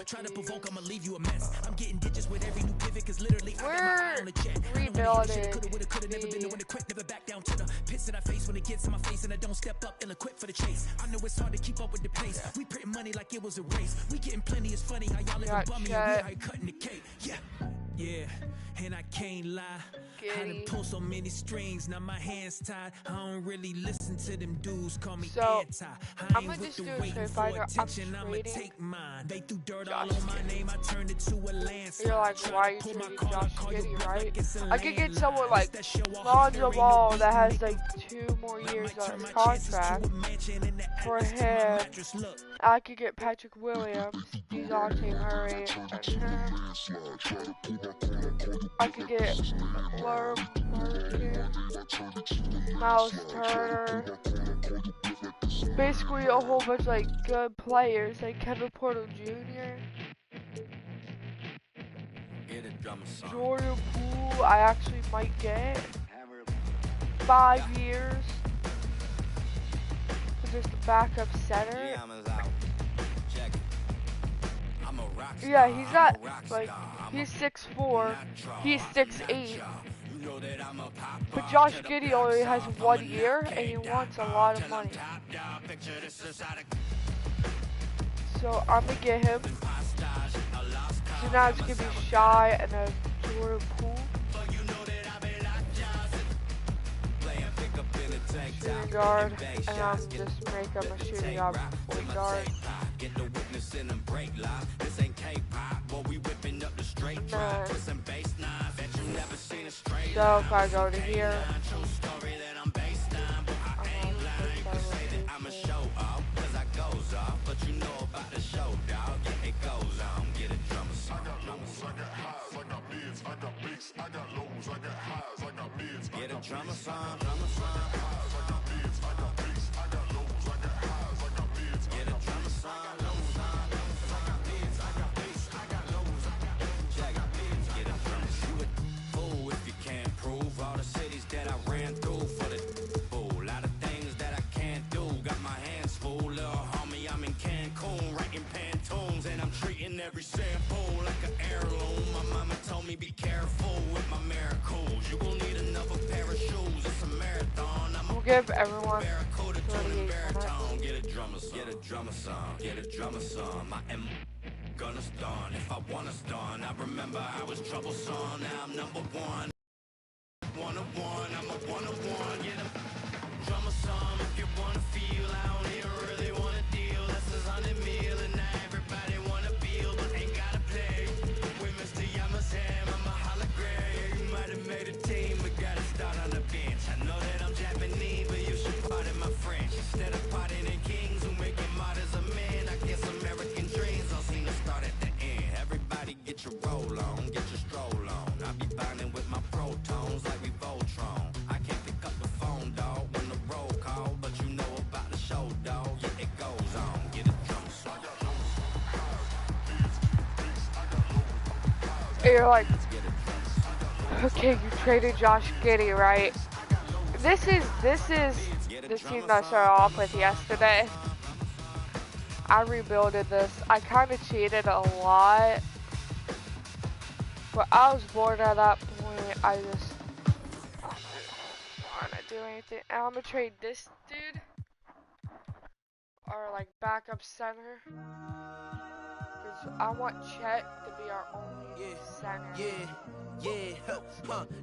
Try to provoke, I'ma leave you a mess. I'm getting digits with every new pivot, cause literally I got my eye on the check. Rebuilding. Coulda, never been the one to quit, never back down to the pits that I face when it gets in my face and I don't step up, ill-equipped for the chase. I know it's hard to keep up with the pace. We printing money like it was a race. We getting plenty, it's funny how y'all living bummy and we out cutting the cake. Yeah, and I can't lie. I done pull so many strings, now my hands tied. I don't really listen to them dudes, call me anti. I ain't with the waiting for attention, I'ma take mine. They threw dirt all on my name, I turned it to a landslide. You're like, why are you trading Josh Giddey, right? I could get someone like Lonzo Ball that has like 2 more years on his contract for him. I could get Patrick Williams, DeJounte Murray, I could get Miles Turner, basically a whole bunch of like good players like Kevin Porter Jr., Jordan Poole. I actually might get 5 years for just a backup center. Yeah, he's not like, he's 6'4", he's 6'8". But Josh Giddey only has 1 year and he wants a lot of money. So I'm gonna get him. So now it's gonna be Shy and then Jordan Poole. Shooting guard, and I'm just make him a shooting guard. So if I go to here, I'm a show off, cause I goes off, but you know about the show, dog. Yeah, it goes on. Get a drummer song. I got lows, I got highs, I got mids, I got bass, I got lows, I got highs, I got mids. Get a drummer song, drummer song. I got mids, I got bass, I got lows, I got highs, I got mids. Get a drummer song, lows, I got mids, I got bass, I got lows, I got mids. Get a drummer. You a fool if you can't prove all the cities that I ran through for the fool. Lot of things that I can't do. Got my hands full, little homie. I'm in Cancun, writing Pantones, and I'm treating every sample like an heirloom. My mama told me be careful with my miracles. You gon' need another pair of shoes. It's a marathon. We'll give everyone 38 minutes. Get a drummer song. Get a drummer song. Get a drummer song. I am gonna stun if I wanna stun. I remember I was troublesome. Now I'm number one. One of one. I'm a one of one. Get a drummer song if you wanna feel. I don't even really wanna deal. That's 100 mil and now everybody wanna feel, but ain't gotta play with Mr. Yamazam. I'm a hologram. You might have made a team, but gotta start on the bench. I know that I'm Japanese, but you should pardon my French. Instead of pardoning kings who make it martyrs of men, I guess American dreams don't seem to start at the end. Everybody get your roll on, get your stroll on. I be binding with my protons like we Voltron. I can't pick up the phone, dog, when the roll call, but you know about the show, dog. Yeah, it goes on. Get a drum song. You're like, okay, you traded Josh Giddey, right? This is the team that I started off with yesterday. I rebuilded this. I kind of cheated a lot, but I was bored at that point. I just want to do anything. And I'm gonna trade this dude, our like backup center, because I want Chet to be our only center.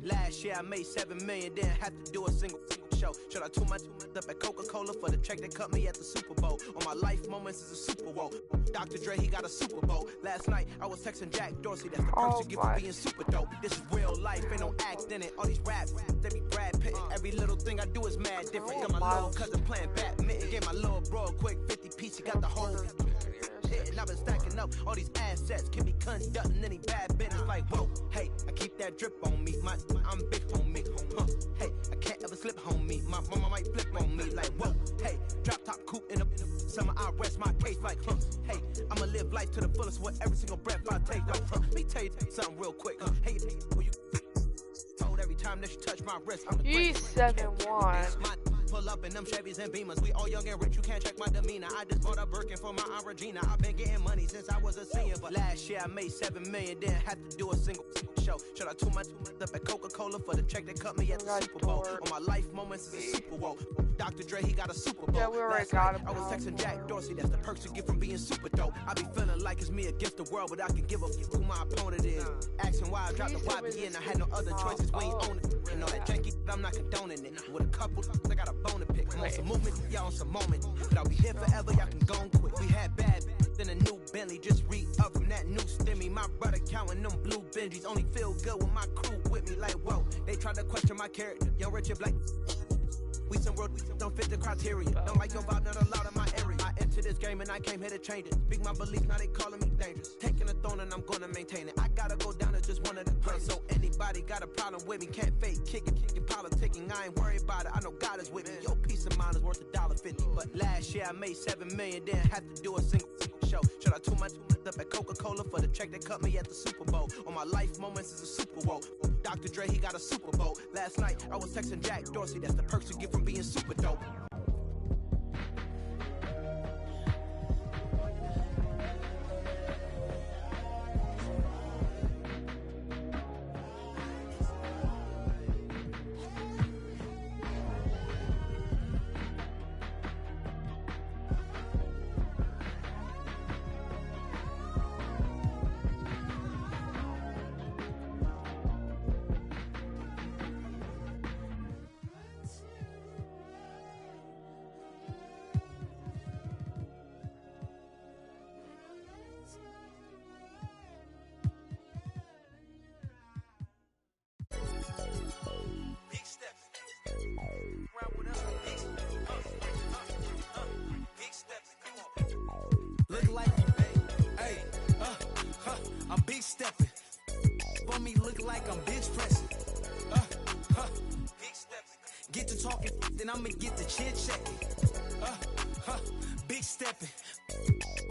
Last year I made 7 million, didn't have to do a single show. Should I tool my up at Coca-Cola for the check that cut me at the Super Bowl? On my life moments is a Super Bowl. Dr. Dre, he got a Super Bowl. Last night I was texting Jack Dorsey, that's the perks you get for being super dope. This is real life, ain't no act in it. All these raps, they be Brad Pitt. Every little thing I do is mad different. Got my little cousin playing badminton. Gave my little bro a quick 50 piece, he got the whole and I've been stacking up all these assets, can be conducting any bad business. Like, whoa, hey, I keep that drip on me, I'm big on me, hey, I can't ever slip on me, my mama might flip on me. Like, whoa, hey, drop top coupe in the summer, I rest my case. Like, hey, I'ma live life to the fullest with every single breath I take. Let me tell you something real quick, hey, you told every time that you touch my wrist, I'm the He's 7-1. Pull up in them Chevys and Beamers. We all young and rich, you can't check my demeanor. I just bought a Birkin for my Aunt Regina. I've been getting money since I was a senior. But last year I made 7 million, didn't have to do a single show. Shout out to my up at Coca-Cola for the check that cut me at the Super Bowl. On my life moments is a Super Bowl. Dr. Dre, he got a Super Bowl. Yeah, we already Last got night, him. I was texting Jack Dorsey, that's the perks you get from being super dope. I be feeling like it's me against the world, but I can give a f who my opponent is. Asking why I dropped the YB and I had no other choices, we ain't own it. And all that janky, I'm not condoning it. With a couple, I got a bone to pick. I'm on some movement, y'all on some moment. But I'll be here forever, y'all can go and quit. We had bad then a new Bentley, just re-up from that new stimmy. My brother counting them blue Benjis, only feel good with my crew with me. Like, whoa, they tried to question my character. Young Richard Blake, we some world, don't fit the criteria. Don't like your vibe, not allowed in my area. I entered this game and I came here to change it. Speak my beliefs, now they calling me dangerous. Taking a throne and I'm gonna maintain it. I gotta go down as just one of the greats. So anybody got a problem with me, can't fake, kick it, politicking. I ain't worried about it, I know God is with me. Your peace of mind is worth $1.50. But last year I made 7 million, didn't have to do a single show. Shout out to my up at Coca-Cola for the check that cut me at the Super Bowl. On my life moments is a Super Bowl. Dr. Dre, he got a Super Bowl. Last night I was texting Jack Dorsey, that's the perks you get from being super dope. Look like hey, I'm big stepping. For me, look like I'm bench pressing. Big stepping. Get to talking, then I'ma get to chin checking. Big stepping.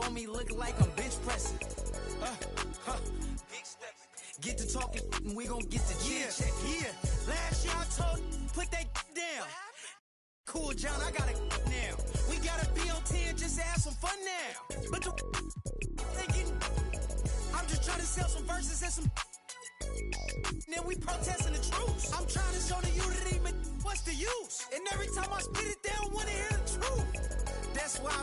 For me, look like I'm bench pressing. Big stepping. Get to talking, and we gon' get to chin checking. Yeah, last year I told put that down. Cool, John, I got it now. We gotta be on 10 just to have some fun now. But the thinking, I'm just trying to sell some verses and some. Then we protesting the truth. I'm trying to show the unity, but what's the use? And every time I spit it, they don't wanna hear the truth. That's why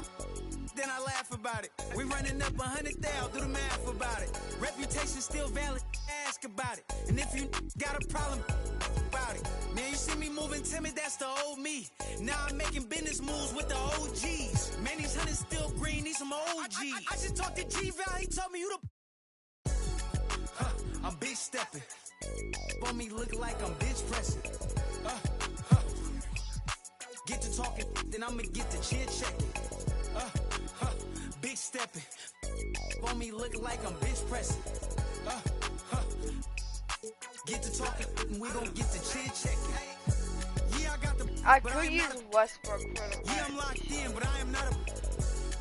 then I laugh about it. We running up 100,000, do the math about it. Reputation still valid, ask about it. And if you got a problem about it, man, you see me moving timid, that's the old me. Now I'm making business moves with the OGs. Man, these hunters still green, need some OGs. I just talked to G-Val, he told me you the. I'm big stepping. For me, look like I'm bench pressing. Get to talking, then I'ma get to chin checking. Big stepping. For me, look like I'm bench pressing. Get to talking, and we gon' get to chin checking. Yeah, I got the. I could use Westbrook for the yeah, I'm locked in, but I am not a.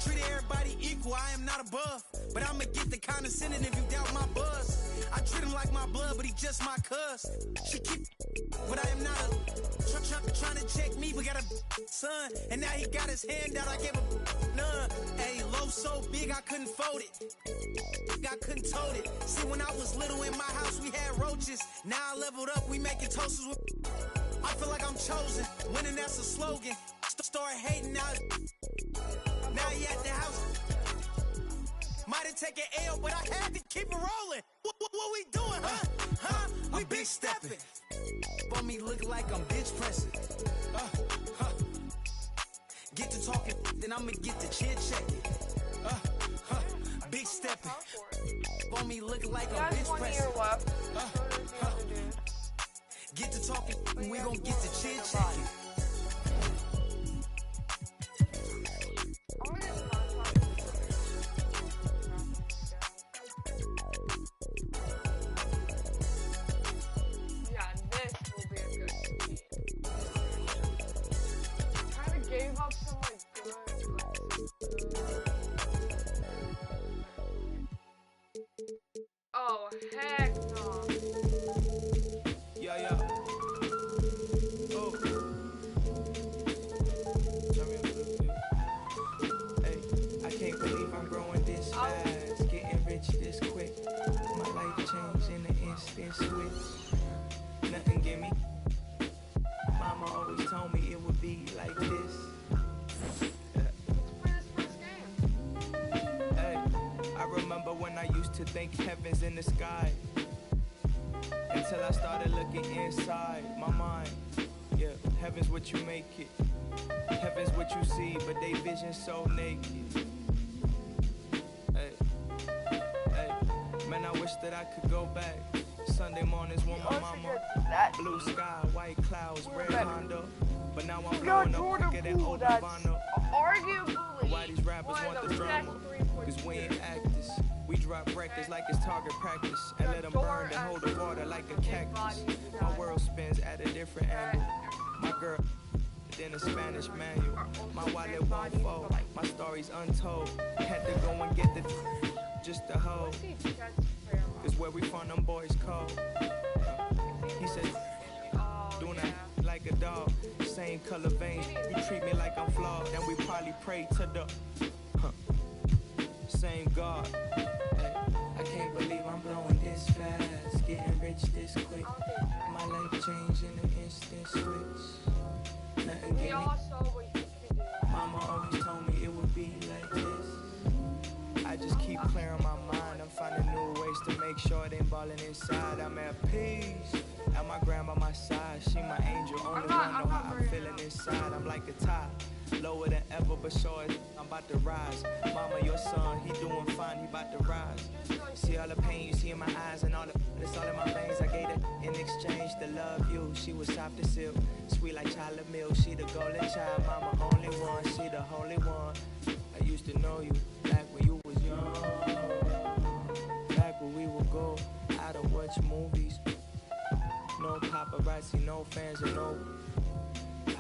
Treat everybody equal, I am not above. But I'ma get the condescending if you doubt my buzz. I treat him like my blood, but he just my cuz. She keep, but I am not a. Trying to check me, we got a son. And now he got his hand out, I gave a none. Hey, low so big, I couldn't fold it. I couldn't tote it. See, when I was little in my house, we had roaches. Now I leveled up, we making toasters with. I feel like I'm chosen. Winning, that's a slogan. Start hating out. Now he at the house. Might have taken L, but I had to keep it rolling. What we doing, huh? We big stepping. For me, look like I'm bench pressing. Get to talking, then I'ma get to chin checking. Big stepping. For me, look like I'm bench pressing. Get to talking, and we gon' get to chin checking. Oh, heck no. Yeah. Oh. Hey, I can't believe I'm growing this fast. Getting rich this when I used to think heaven's in the sky. Until I started looking inside my mind. Yeah, heaven's what you make it. Heaven's what you see, but they vision so naked. Hey, hey, man, I wish that I could go back. Sunday mornings when my mama, blue sky, white clouds, red Honda. But now I'm blowing up quicker than old Nirvana. Arguably, Why these rappers want the drama? Cause we ain't actors. We drop records like it's target practice and let them burn and hold the water like a cactus. My world spins at a different angle. My girl, then a Spanish manual. My wallet won't fold. My story's untold. Had to go and get the just to hold. Cause where we from, them boys cold. He said, doing that like a dog. Same color veins. You treat me like I'm flawed. And we probably pray to the same God. Hey, I can't believe I'm blowing this fast. Getting rich this quick. My life changed in an instant switch. Nothing we get all me. saw what you could do. Mama always told me it would be like this. I just keep clearing my mind. I'm finding new ways to make sure it ain't balling inside. I'm at peace. And my grandma my side. She my angel. Only one know how I'm feeling inside. I'm like a tie. Lower than ever, but sure I'm about to rise. Mama, your son, he doing fine, he about to rise. See all the pain you see in my eyes and all the it's all in my veins. I gave it in exchange to love you. She was soft as silk, sweet like chocolate milk. She the golden child, mama only one. She the holy one. I used to know you back when you was young. Back when we would go out and watch movies. No paparazzi, no fans, and no.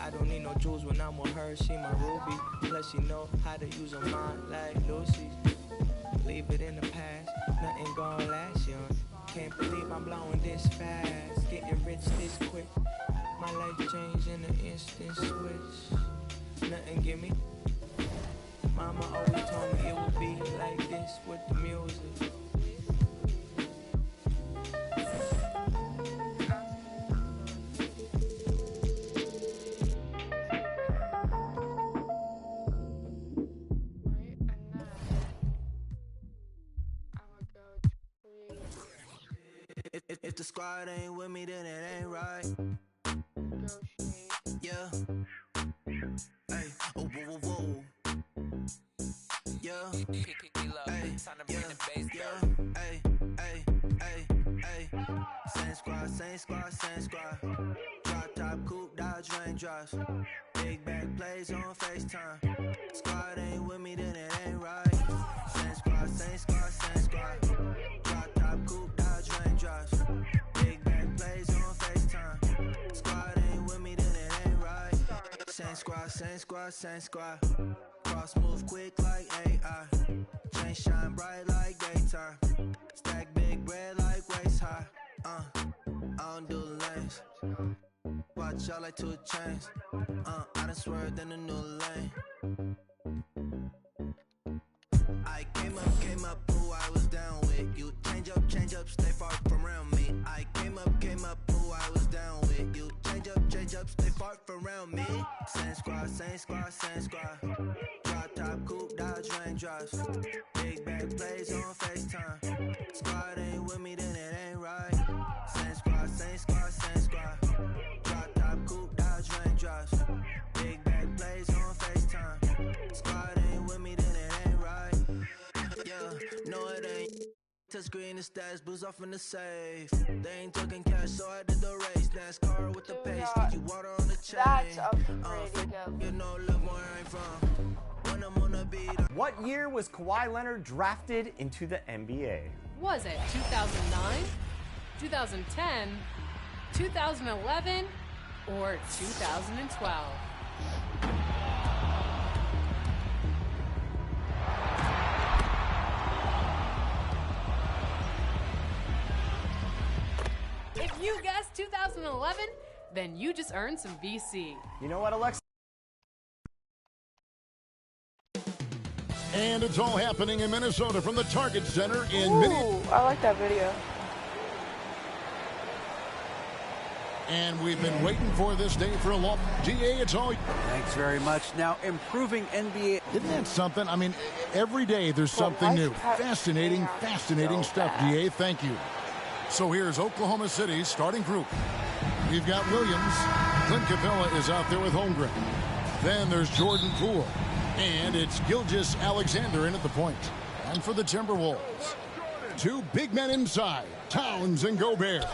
I don't need no jewels when I'm with her, she my ruby. Plus she know how to use her mind like Lucy. Leave it in the past, nothing gon' last young. Can't believe I'm blowing this fast, getting rich this quick. My life changed in an instant switch. Nothing give me. Mama always told me it would be like this with the music. If the squad ain't with me, then it ain't right. Yeah. Hey. Oh, whoa, whoa, whoa. Yeah. Hey. Yeah. Yeah. Hey. Hey. Hey. Hey. Same squad, same squad, same squad. Drop top, coupe, Dodge raindrops. Big back plays on FaceTime. Squad ain't with me, then it ain't right. Same squad, same squad, same squad. Drop top, coupe, Dodge raindrops. Big back plays on FaceTime. Squad ain't with me, then it ain't right. Same squad, same squad, same squad. Cross move quick like AI. Chain shine bright like daytime. Stack big bread like waist high. I don't do lanes. Watch out like 2 chains. I done swerved in a new lane. I came up, who I was down with. You change up, stay far from around me. I came up, who I was down with. You change up, stay far from around me. Same squad, same squad, same squad. Drop top, coupe, Dodge raindrops. Big back plays on FaceTime. Squad ain't with me, then it ain't right. Same squad, same squad, same squad. Drop top, coupe, Dodge raindrops. Big back plays on FaceTime. Squad ain't with me, then it ain't right. Yeah, no it ain't. Touchscreen and stats, booze off in the safe. They ain't talking cash, so I did the race. NASCAR with the pace, get you water on the chain. That's a pretty good. You know, look where I'm from. When I'm on the beat. What year was Kawhi Leonard drafted into the NBA? Was it 2009, 2010, 2011, or 2012? If you guessed 2011, then you just earned some VC. You know what, Alexa? And it's all happening in Minnesota from the Target Center in Ooh, I like that video. And we've been waiting for this day for a long... GA, it's all... Thanks very much. Now, improving NBA... Isn't that something? I mean, every day there's something new. Fascinating stuff, GA. Thank you. So here's Oklahoma City's starting group. We've got Williams. Clint Capella is out there with Holmgren. Then there's Jordan Poole. And it's Gilgeous Alexander in at the point. And for the Timberwolves, two big men inside, Towns and Gobert.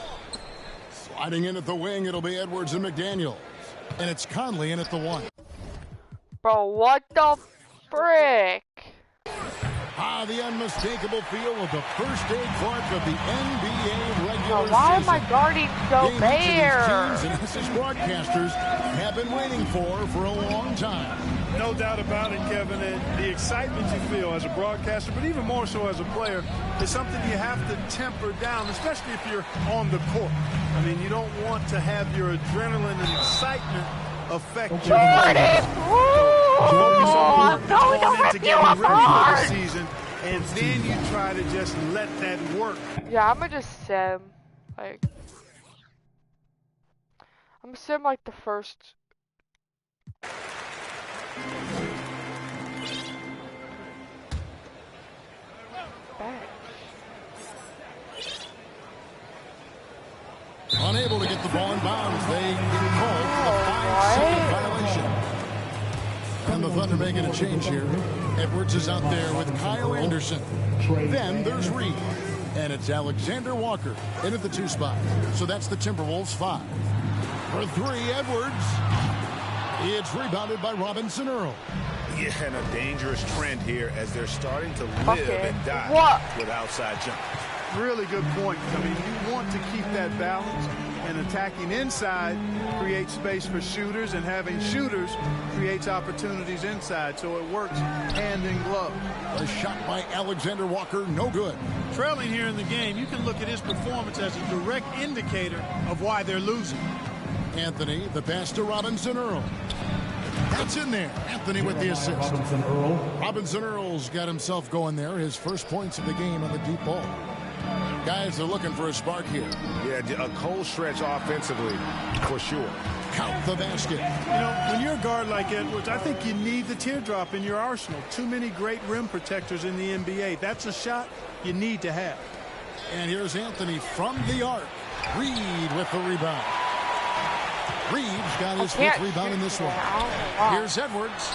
Sliding in at the wing, it'll be Edwards and McDaniels. And it's Conley in at the 1. Bro, what the frick? The unmistakable feel of the first day Clark of the NBA regular season. Why am I guarding Gobert? Teams and us as broadcasters have been waiting for a long time. No doubt about it, Kevin, and the excitement you feel as a broadcaster, but even more so as a player, is something you have to temper down, especially if you're on the court. I mean, you don't want to have your adrenaline and excitement affect your play. Focus on going to get ready for the season, and then you try to just let that work. Yeah, I'm gonna just sim. Like, I'm gonna sim like the first. Unable to get the ball in bounds. They get called for the 5-second violation. And the Thunder making a change here. Edwards is out there with Kyle Anderson. Then there's Reed. And it's Alexander Walker in at the 2 spot. So that's the Timberwolves 5. For 3, Edwards. It's rebounded by Robinson Earl. Yeah, and a dangerous trend here as they're starting to live and die with outside jump. Really good point. I mean, you want to keep that balance, and attacking inside creates space for shooters, and having shooters creates opportunities inside, so it works hand in glove. A shot by Alexander Walker, no good. Trailing here in the game, you can look at his performance as a direct indicator of why they're losing. Anthony, the pass to Robinson Earl. That's in there. Anthony with the assist. Robinson Earl's got himself going there. His first points of the game on the deep ball. Guys are looking for a spark here. Yeah, a cold stretch offensively, for sure. Count the basket. You know, when you're a guard like Edwards, I think you need the teardrop in your arsenal. Too many great rim protectors in the NBA. That's a shot you need to have. And here's Anthony from the arc. Reed with the rebound. Reed's got his 5th rebound in this one. Here's Edwards.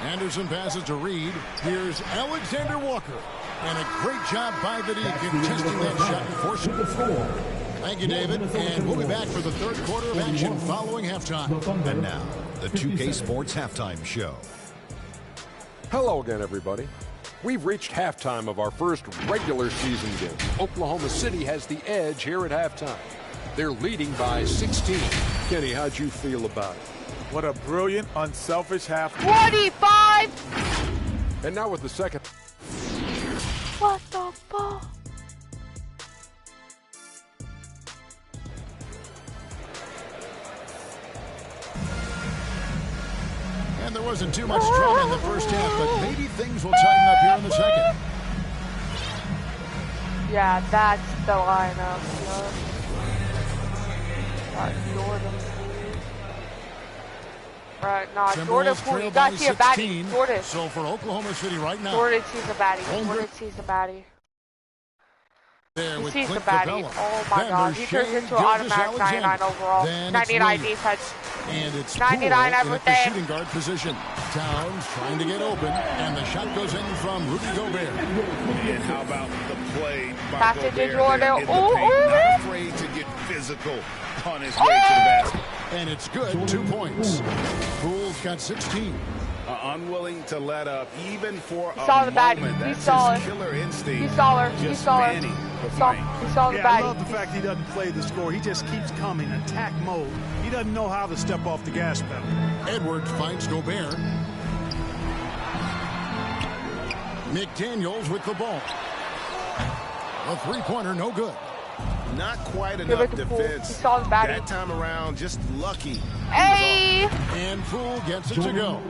Anderson passes to Reed. Here's Alexander Walker. And a great job by the D contesting that shot and forcing it. Thank you, David. And we'll be back for the 3rd quarter of action following halftime. And now, the 2K Sports Halftime Show. Hello again, everybody. We've reached halftime of our first regular season game. Oklahoma City has the edge here at halftime. They're leading by 16. Kenny, how'd you feel about it? What a brilliant, unselfish half. 25! And now with the second. What the fuck? And there wasn't too much drama in the first half, but maybe things will tighten up here in the second. Yeah, that's the lineup. Jordan. Right, nah, Jordan Poole. You got to see a baddie. Jordan. So for Oklahoma City right now. Jordan sees a baddie. Jordan sees a baddie. He sees the baddie. Oh my god. He turns into an automatic 99 overall. 99 defense. And it's 99 everything. At the shooting guard position. Towns trying to get open. And the shot goes in from Rudy Gobert. And how about the play by Pass it to Jordan. Not afraid to get physical on his way to the basket. And it's good. 2 points. Poole's got 16. Unwilling to let up even for a moment. That's his killer instinct. He saw her. He saw her. He saw the baddie. I love the fact he doesn't play the score. He just keeps coming, attack mode. He doesn't know how to step off the gas pedal. Edwards finds Gobert. McDaniels with the ball. A 3-pointer, no good. Not quite enough defense. He saw the baddie. That time around, just lucky Hey! And Poole gets it to go.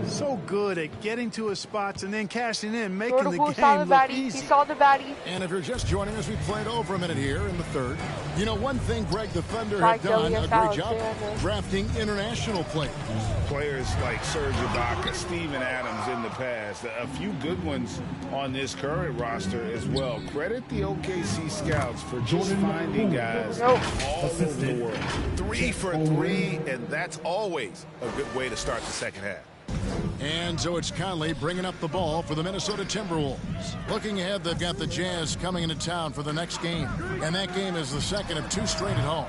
So good at getting to his spots and then cashing in, making the game saw the look baddie. easy. He saw the baddie. And if you're just joining us, we played over a minute here in the third. You know, one thing Greg the Thunder have done a great job drafting international players. Players like Serge Ibaka, Steven Adams in the past, a few good ones on this current roster as well. Credit the OKC scouts for just finding guys all over the world. 3 for 3, and that's always a good way to start the second half. And so it's Conley bringing up the ball for the Minnesota Timberwolves. Looking ahead, they've got the Jazz coming into town for the next game. And that game is the second of 2 straight at home.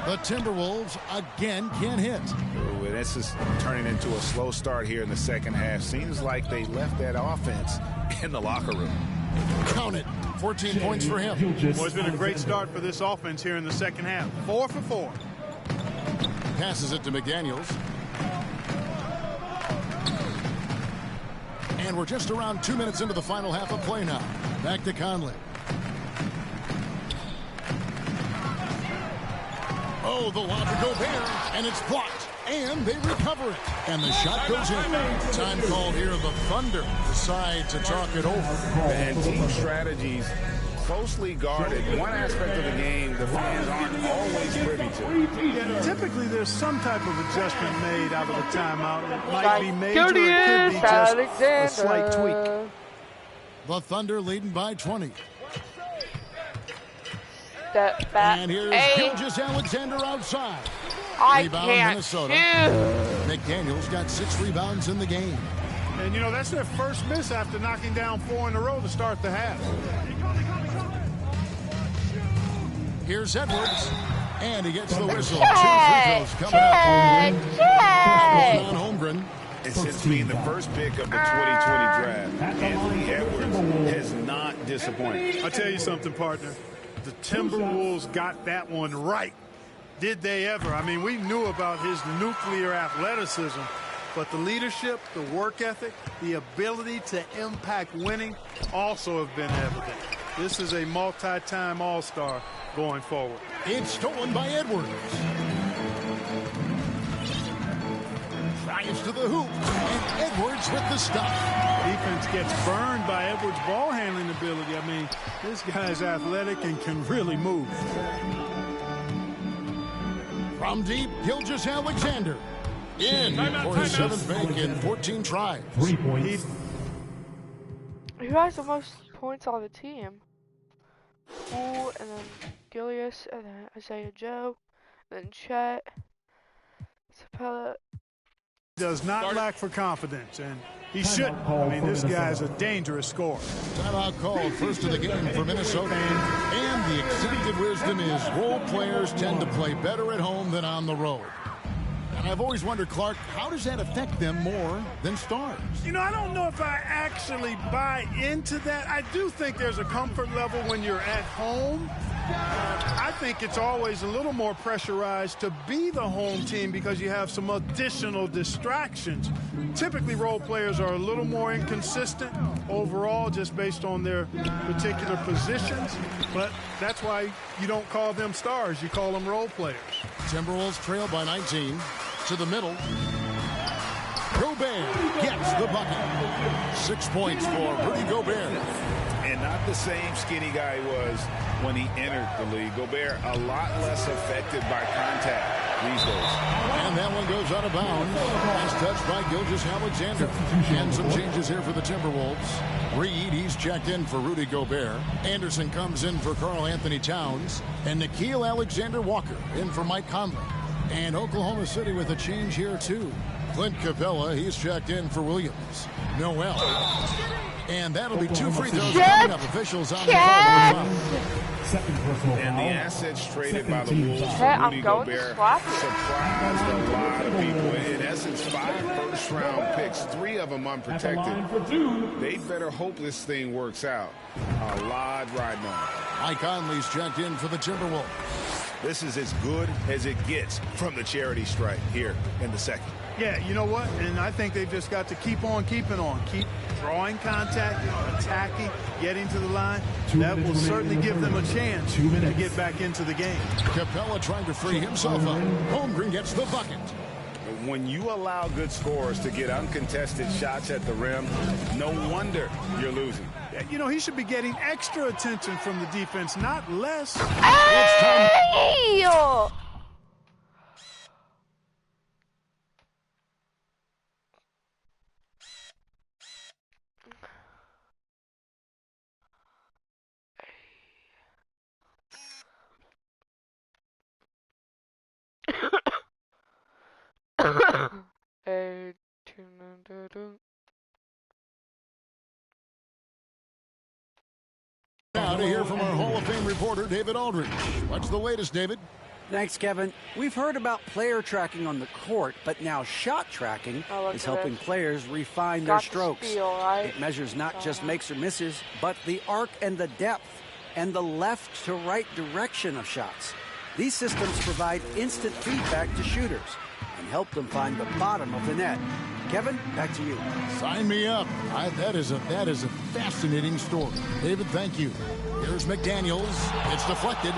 The Timberwolves again can't hit. Ooh, this is turning into a slow start here in the second half. Seems like they left that offense in the locker room. Count it. 14 points for him. Well, it's been a great start for this offense here in the second half. 4 for 4. Passes it to McDaniels. And we're just around 2 minutes into the final half of play now. Back to Conley. Oh, the lob to Gobert, and it's blocked. And they recover it. And the shot goes in. Time called here. The Thunder decide to talk it over. And team strategies closely guarded. One aspect of the game the fans aren't always privy to. Yeah, typically there's some type of adjustment made out of a timeout. It might be major, it could be just a slight tweak. The Thunder leading by 20. Step back. And here's Gilgeous-Alexander outside. I Rebound can't Minnesota. shoot. McDaniels got 6 rebounds in the game. And, you know, that's their first miss after knocking down 4 in a row to start the half. Here's Edwards. And he gets the whistle. 2 free throws coming up. On Holmgren. And since being the first pick of the 2020 draft, Anthony Edwards has not disappointed. I'll tell you something, partner. The Timberwolves got that one right. Did they ever? I mean, we knew about his nuclear athleticism, but the leadership, the work ethic, the ability to impact winning also have been evident. This is a multi-time All-Star going forward. It's stolen by Edwards. Drives to the hoop, and Edwards with the stop. Defense gets burned by Edwards' ball handling ability. I mean, this guy's athletic and can really move. From deep, Gilgeous-Alexander. In for his 7th make in 14 tries. 3 points. Who has the most points on the team? Poole, and then Gilius, and then Isaiah Joe, and then Chet, Capella. Does not lack for confidence, and he shouldn't. I mean, this guy's a dangerous scorer. Timeout called first of the game for Minnesota. And the accepted wisdom is role players tend to play better at home than on the road. And I've always wondered, Clark, how does that affect them more than stars? You know, I don't know if I actually buy into that. I do think there's a comfort level when you're at home. I think it's always a little more pressurized to be the home team because you have some additional distractions. Typically, role players are a little more inconsistent overall just based on their particular positions, but that's why you don't call them stars. You call them role players. Timberwolves trail by 19 to the middle. Gobert gets the bucket. 6 points for Rudy Gobert. And not the same skinny guy he was when he entered the league. Gobert a lot less affected by contact these days. And that one goes out of bounds. Nice touch by Gilgeous-Alexander. And some changes here for the Timberwolves. Reed, he's checked in for Rudy Gobert. Anderson comes in for Karl Anthony Towns. And Nickeil Alexander-Walker in for Mike Conley. And Oklahoma City with a change here, too. Clint Capella, he's checked in for Williams. Noel. And that'll be 2 free throws coming up. Officials on the call. And the assets traded by the Wolves for Rudy Gobert surprised a lot of people. In essence, 5 first-round picks, 3 of them unprotected. They better hope this thing works out. A lot riding on it. Mike Conley's checked in for the Timberwolves. This is as good as it gets from the charity stripe here in the second. Yeah, you know what? And I think they've just got to keep on keeping on. Keep drawing contact, attacking, getting to the line. That will certainly give them a chance to get back into the game. Capella trying to free himself up. Holmgren gets the bucket. When you allow good scorers to get uncontested shots at the rim, no wonder you're losing. You know, he should be getting extra attention from the defense, not less. Hey! Now to hear from our Hall of Fame reporter, David Aldridge. What's the latest, David? Thanks, Kevin. We've heard about player tracking on the court, but now shot tracking is helping players refine their strokes. It measures not just makes or misses, but the arc and the depth and the left to right direction of shots. These systems provide instant feedback to shooters and help them find the bottom of the net. Kevin, back to you. Sign me up. That is a fascinating story. David, thank you. Here's McDaniels. It's deflected.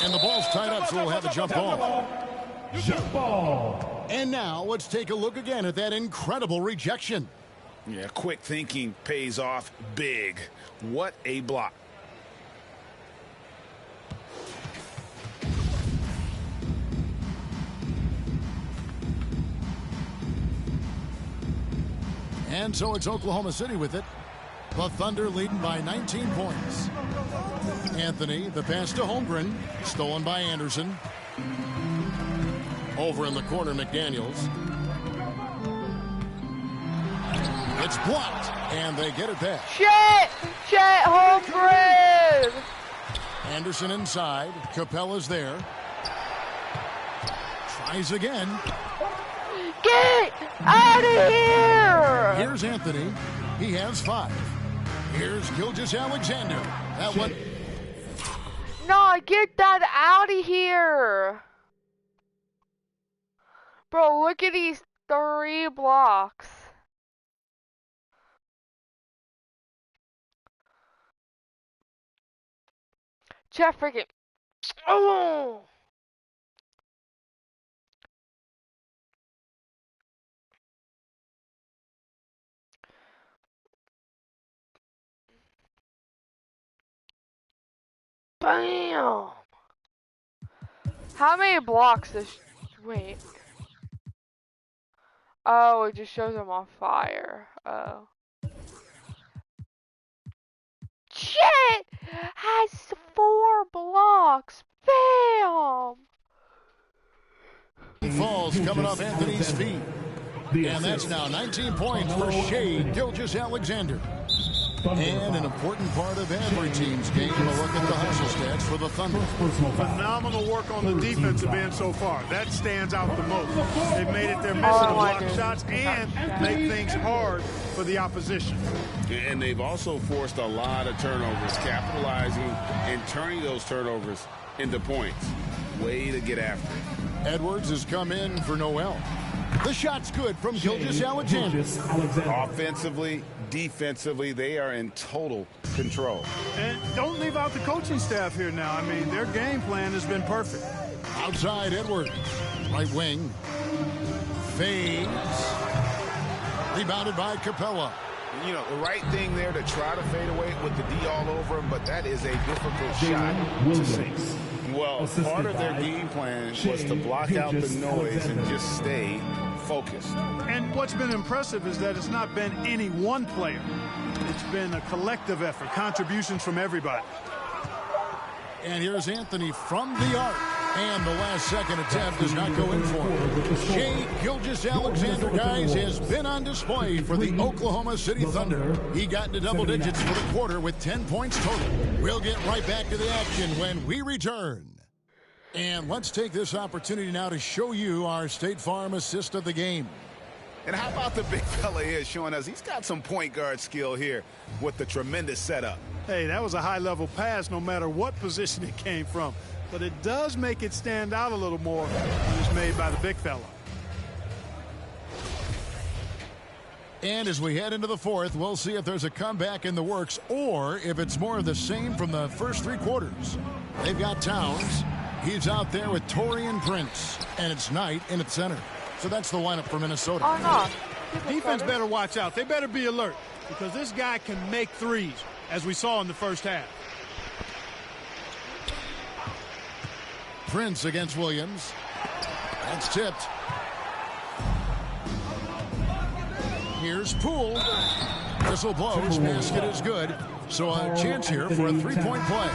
And the ball's tied up, so we'll have a jump ball. Jump ball. And now let's take a look again at that incredible rejection. Yeah, quick thinking pays off big. What a block. And so it's Oklahoma City with it. The Thunder leading by 19 points. Anthony, the pass to Holmgren. Stolen by Anderson. Over in the corner, McDaniels. It's blocked, and they get it back. Chet Holmgren! Anderson inside. Capella's there. Tries again. Get out of here! Here's Anthony. He has 5. Here's Gilgeous-Alexander. That one. No, get that out of here. Bro, look at these 3 blocks. Chet freaking. Oh! Bam! How many blocks this? Wait. Oh, it just shows him on fire. Oh. Shit! Has 4 blocks. Bam! Falls coming off Anthony's feet. And that's now 19 points for Shai Gilgeous-Alexander. And an important part of every team's game, a look at the hustle stats for the Thunder. Phenomenal work on the defensive end so far. That stands out the most. They've made it their mission to block shots and make things hard for the opposition. And they've also forced a lot of turnovers, capitalizing and turning those turnovers into points. Way to get after it. Edwards has come in for Noel. The shot's good from Gilgeous-Alexander. Offensively, defensively, they are in total control. And don't leave out the coaching staff here now. I mean, their game plan has been perfect. Outside Edwards. Right wing. Fades. Rebounded by Capella. You know, the right thing there to try to fade away with the D all over him, but that is a difficult shot to sink. Well, part of their game plan was to block out the noise and just stay focused. And what's been impressive is that it's not been any one player. It's been a collective effort, contributions from everybody. And here's Anthony from the arc. And the last second attempt does not go in for him. Shai Gilgeous-Alexander, guys, has been on display for the Oklahoma City Thunder. He got into double digits for the quarter with 10 points total. We'll get right back to the action when we return. And let's take this opportunity now to show you our State Farm assist of the game. And how about the big fella here showing us he's got some point guard skill here with the tremendous setup. Hey, that was a high-level pass no matter what position it came from. But it does make it stand out a little more when it's made by the big fella. And as we head into the fourth, we'll see if there's a comeback in the works or if it's more of the same from the first 3 quarters. They've got Towns. He's out there with Taurean Prince, and it's Knight in at center. So that's the lineup for Minnesota. Oh, no. Defense better watch out. They better be alert because this guy can make threes, as we saw in the first half. Prince against Williams. That's tipped. Here's Poole. Whistle blows. Basket is good. So a chance here for a three-point play.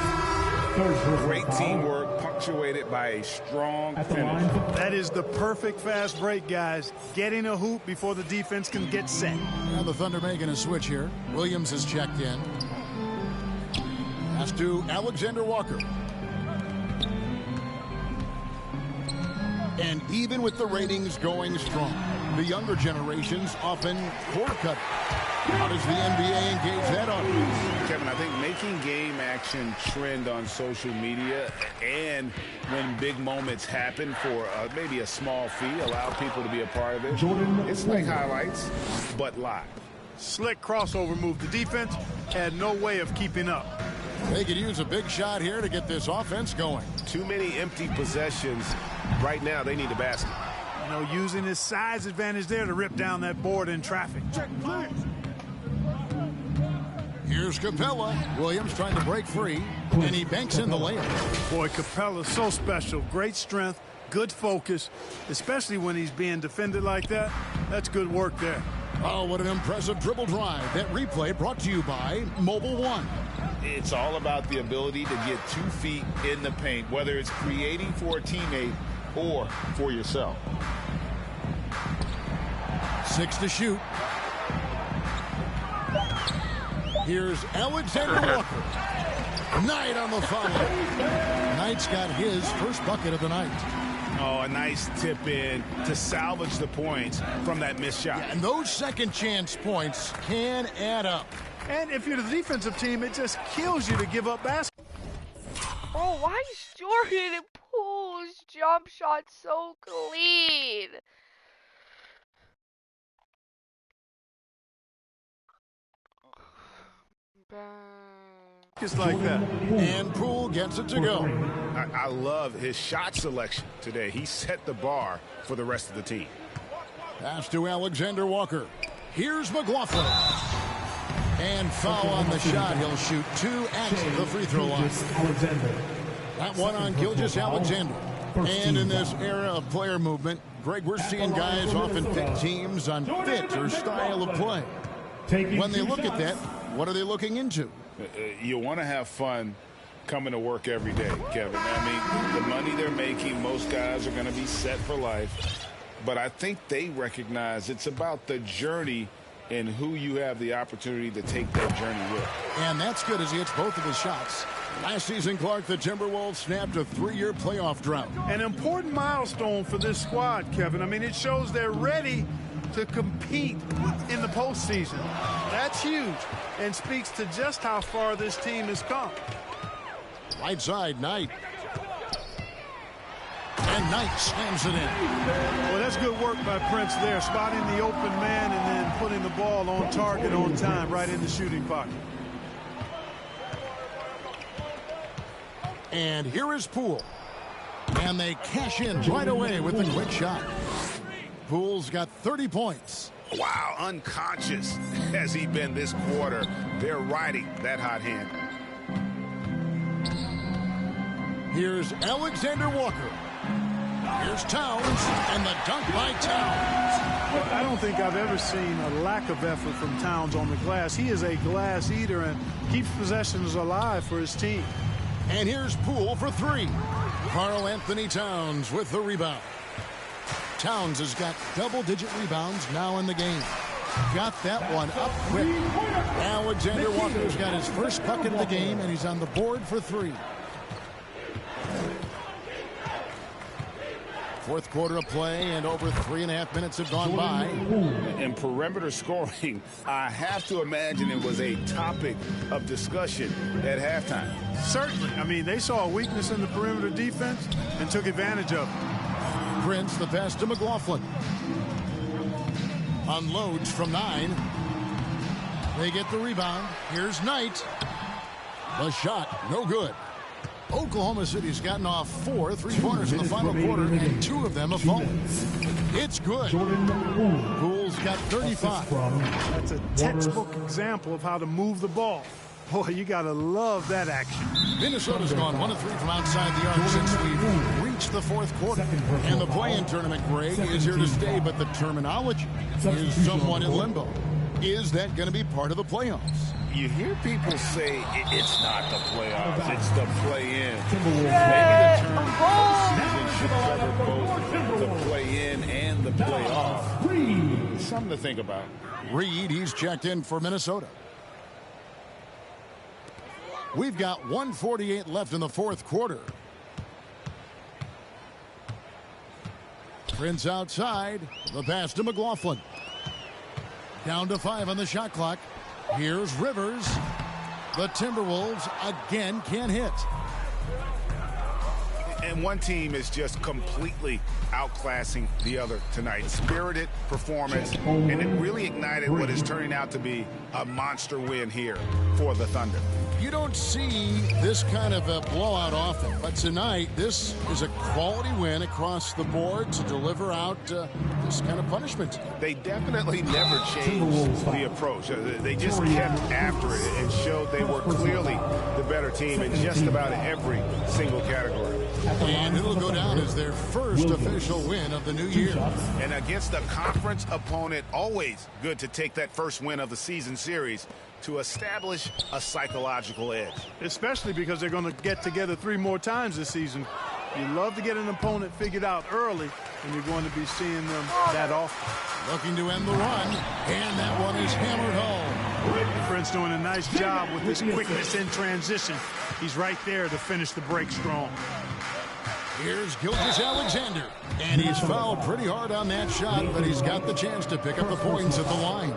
Great teamwork punctuated by a strong finish. That is the perfect fast break, guys. Getting a hoop before the defense can get set. Now the Thunder making a switch here. Williams has checked in. Pass to Alexander Walker. And even with the ratings going strong, the younger generations often cord cut. How does the NBA engage that audience? Kevin, I think making game action trend on social media and when big moments happen for maybe a small fee, allow people to be a part of it. It's like highlights, but live. Slick crossover move. The defense had no way of keeping up. They could use a big shot here to get this offense going. Too many empty possessions. Right now, they need the basket. You know, using his size advantage there to rip down that board in traffic. Check, please. Here's Capella. Williams trying to break free, and he banks in the layup. Boy, Capella's so special. Great strength, good focus, especially when he's being defended like that. That's good work there. Oh, what an impressive dribble drive. That replay brought to you by Mobile One. It's all about the ability to get 2 feet in the paint, whether it's creating for a teammate or for yourself. 6 to shoot. Here's Alexander Walker. Knight on the foul. Knight's got his first bucket of the night. Oh, a nice tip in to salvage the points from that missed shot. Yeah, and those second chance points can add up. And if you're the defensive team, it just kills you to give up baskets. Oh, why is Jordan Poole's jump shot so clean? Just like that. And Poole gets it to go. I love his shot selection today. He set the bar for the rest of the team. Pass to Alexander Walker. Here's McLaughlin. And foul on the shot. He'll shoot 2 at the free throw line. That one on Gilgeous-Alexander. And in this era of player movement, Greg, we're seeing guys often pick teams on fit or style of play. When they look at that, what are they looking into? You want to have fun coming to work every day, Kevin. I mean, the money they're making, most guys are going to be set for life. But I think they recognize it's about the journey and who you have the opportunity to take that journey with. And that's good as he hits both of his shots. Last season, Clark, the Timberwolves snapped a 3-year playoff drought. An important milestone for this squad, Kevin. I mean, it shows they're ready to compete in the postseason. That's huge and speaks to just how far this team has come. Right side, Knight. And Knight slams it in. Well, that's good work by Prince there, spotting the open man and then putting the ball on target on time right in the shooting pocket. And here is Poole. And they cash in right away with the quick shot. Poole's got 30 points. Wow, unconscious has he been this quarter. They're riding that hot hand. Here's Alexander Walker. Here's Towns, and the dunk by Towns. I don't think I've ever seen a lack of effort from Towns on the glass. He is a glass eater and keeps possessions alive for his team. And here's Poole for 3. Karl-Anthony Towns with the rebound. Towns has got double-digit rebounds now in the game. Got that one up quick. Alexander Walker's got his first bucket of the game, and he's on the board for 3. Fourth quarter of play, and over 3.5 minutes have gone by. In perimeter scoring, I have to imagine it was a topic of discussion at halftime. Certainly. I mean, they saw a weakness in the perimeter defense and took advantage of it. Prince, the pass to McLaughlin. Unloads from 9. They get the rebound. Here's Knight. The shot, no good. Oklahoma City's gotten off 4 3-pointers in the final quarter, and 2 of them have fallen. It's good. Poole's got 35. That's a textbook example of how to move the ball. Boy, you got to love that action. Minnesota's gone 1 of 3 from outside the arc since we've reached the 4th quarter. And the play-in tournament, Greg, is here to stay, but the terminology is somewhat in limbo. Is that going to be part of the playoffs? You hear people say it's not the playoffs, it's the play-in. Maybe the term postseason should cover both the play-in and the playoff. Something to think about. Reed, he's checked in for Minnesota. We've got 1:48 left in the 4th quarter. Prince outside. The pass to McLaughlin. Down to 5 on the shot clock. Here's Rivers. The Timberwolves again can't hit. And one team is just completely outclassing the other tonight. Spirited performance, and it really ignited what is turning out to be a monster win here for the Thunder. You don't see this kind of a blowout often, but tonight this is a quality win across the board to deliver out this kind of punishment. They definitely never changed the approach. They just kept after it and showed they were clearly the better team in just about every single category. And it'll go down as their first official win of the new year. And against a conference opponent, always good to take that first win of the season series to establish a psychological edge. Especially because they're going to get together 3 more times this season. You love to get an opponent figured out early, and you're going to be seeing them that often. Looking to end the run, and that one is hammered home. Prince doing a nice job with his quickness in transition. He's right there to finish the break strong. Here's Gilgeous-Alexander, and he's fouled pretty hard on that shot, but he's got the chance to pick up the points at the line.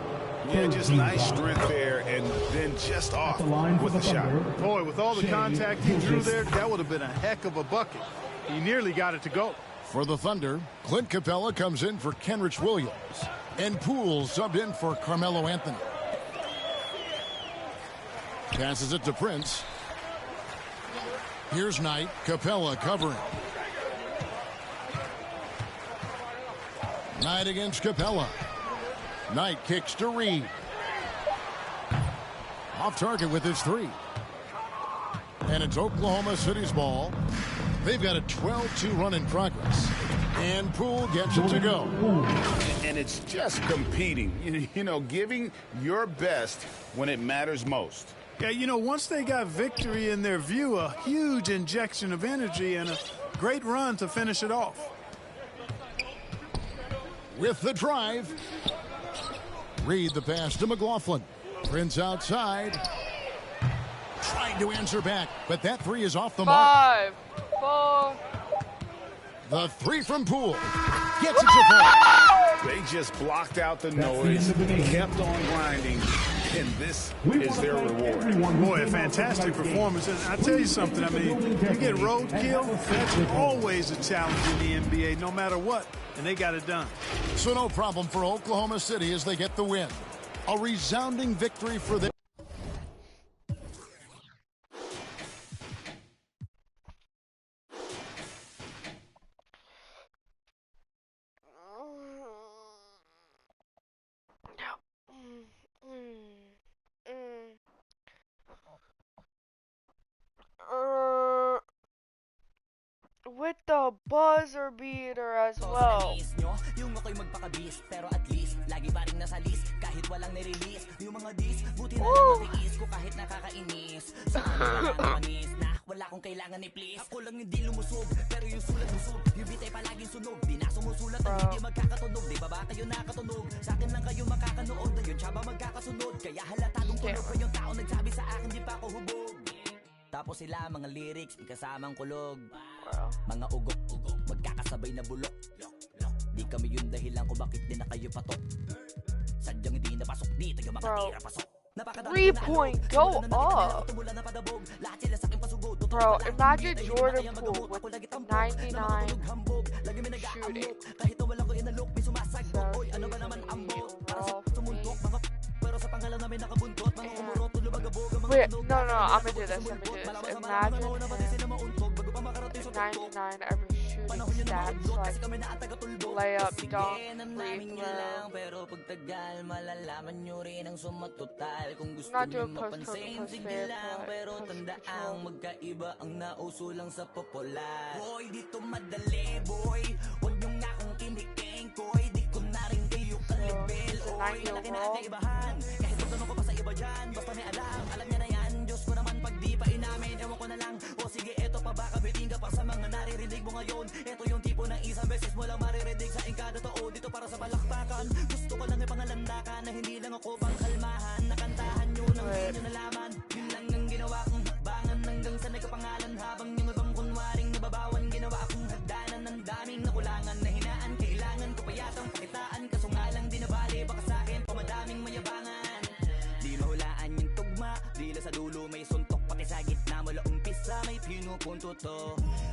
Yeah, just nice strength there, and then just off with the shot. Boy, with all the contact he drew there, that would have been a heck of a bucket. He nearly got it to go. For the Thunder, Clint Capella comes in for Kenrich Williams, and Poole subbed in for Carmelo Anthony. Passes it to Prince. Here's Knight. Capella covering. Knight against Capella. Knight kicks to Reed. Off target with his 3. And it's Oklahoma City's ball. They've got a 12-2 run in progress. And Poole gets it to go. And it's just competing, you know, giving your best when it matters most. Yeah, you know, once they got victory in their view, a huge injection of energy and a great run to finish it off. With the drive. Reed the pass to McLaughlin. Prince outside. Trying to answer back, but that 3 is off the mark. 5, 4. The 3 from Poole. Gets it to 4. They just blocked out the noise, kept on grinding, and this is their reward. Boy, a fantastic performance. And I tell you something, I mean, you get roadkill, that's always a challenge in the NBA, no matter what, and they got it done. So no problem for Oklahoma City as they get the win. A resounding victory for them. With the buzzer beater as well. Yung ako'y magpakabis, pero at least lagi pa rin nasa list kahit walang nirelease. Yung mga dis, buti na lang matiis ko kahit nakakainis. Sa manis na wala akong kailangan ni please. Ako lang hindi lumusog, pero yung sulat busog. Yung bitay palaging sunog, di na sumusulat at hindi magkakatunog. Di ba ba kayo nakatunog? Sa akin lang kayo makakanood, yun siya ba magkakasunod? Kaya halatagong tunog pa yung tao nagsabi sa akin di pa ako hubog. Tapos sila mga lyrics, kasamang kulog. Mga ugok-ugok, magkakasabay na bulok. Di kami yung dahilan kung bakit din na kayo patok. Sadyang hindi napasok dito yung mga tira pasok. 3-point, go up. Bro, imagine Jordan Poole with 99 shooting. So, Wait, no, I'm gonna do this. Imagine him at 99 every shooting stats, like layup, dunk, free throw. Not doing post fade, but post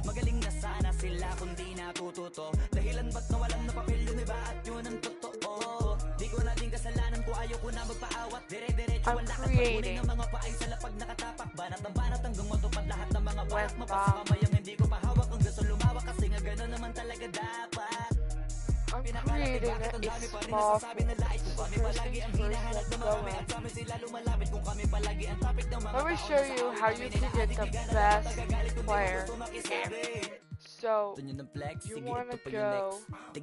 Magaling na sana sila kung di natututo. Dahilan ba't nawalan na papel yung iba at yun ang totoo. Di ko na din kasalanan ko, ayaw ko na magpaawat. Dire-diretso ang lakad pagkunin ng mga paay sa lapag nakatapak. Banat hanggang matupad lahat ng mga balak. Mapasakamayang hindi ko pahawak ang gusto lumawak kasi nga gano'n naman talaga dapat. I'm creating a small Let me show you how you can get the best player here. So, you want to go to